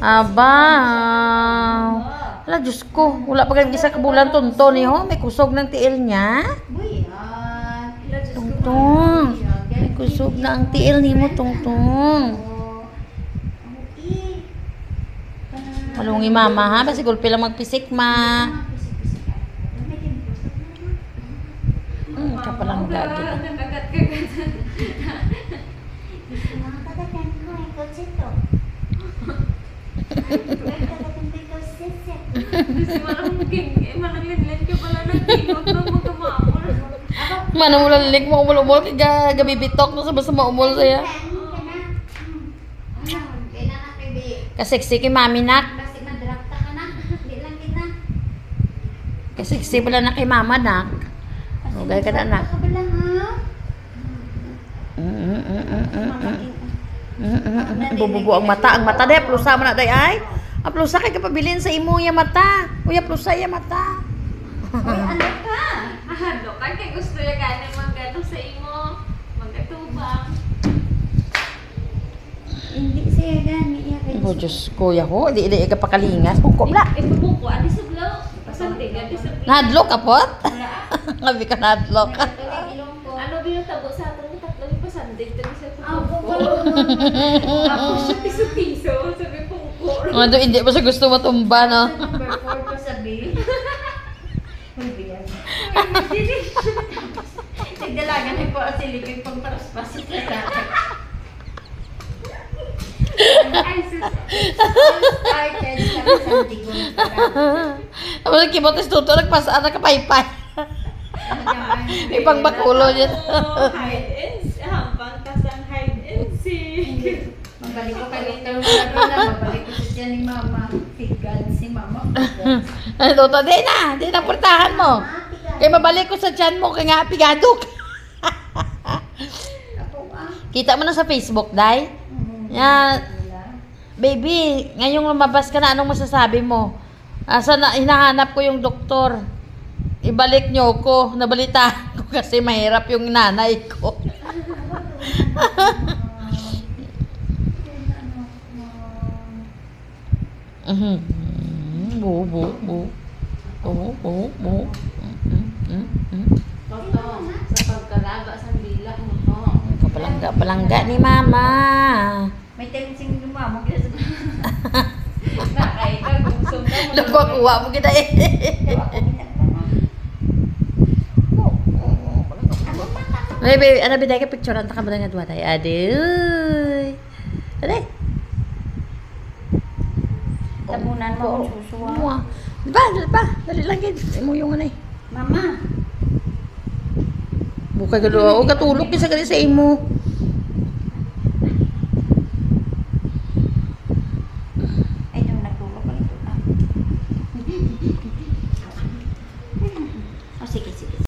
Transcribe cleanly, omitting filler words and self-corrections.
Aba. Ala, Diyos ko. Wala pa ganyan isa kabulan tonton eh, ho. May kusog ng tiil niya. Tungtong. May kusog na ang tiil ni mo, tungtong. Malungi mama, ha? Basi gulpi lang magpisik, ma. Kapalang gagi. Mana mula lilik mo umul-umul kaya gabibitok no sa maumul saya. Kasiksi kay mami nak. Kasiksi pala na kay mama nak. Ugay ka na nak. Bububu ang mata day plusa man na day ay. Aplusa kay kapabilin sa imo ya mata. Uya plusa ya mata. Uy, ano ka? Ahado ka kay gusto ya gani maggato sa imo. Maggatubang. Hindi siya gani ya kay. Oh Diyos ko ya ho, di ka pakalingas. Bungko bla. Buko ani sublaw. Pasantig adi sa. Nadlok kapot? Ngabi ka nadlok. Ano biyo tabo sa aton tatlo pasandig tadi sa buko. Ako siya piso-piso sabi buko. Ano hindi pa siya gusto matumba no. Number 4 pa sabi. Nagdalagan ay po ang siligay pang paraspasok na natin. Ay, started sa Santiago. Ano kibotes tuto nagpasaan na kapaypay. Ipang bakulo niya. Hide and seek. Hampang kasang hide and seek. Magbalik ko kay Dr. Marona, magbalik ko siya ni Mama. Tigad si Mama. Ano tuto? Di na portahan mo. Kaya mabalik ko sa tiyan mo, kaya nga pigado ka. Kita mo na sa Facebook, Day? Yan. Baby, ngayong lumabas ka na, anong masasabi mo? Asa na, hinahanap ko yung doktor. Ibalik nyo ko. Nabalita ko kasi mahirap yung nanay ko. Bu. Toto, sa pagkalaga sa bila mo to. Palangga ni Mama. May tensing lumamog na sa Nakay ka, gusto mo. Nagkuha mo kita eh. Baby, ano biday ka picture ang taka mo na nga duwa tayo. Adoy. Aday. tabunan mo ang susuwa. Mua. Diba? Dali lang yun. Imo yung ano eh. Mama. Bukay ka doon. O katulog ka sa imo.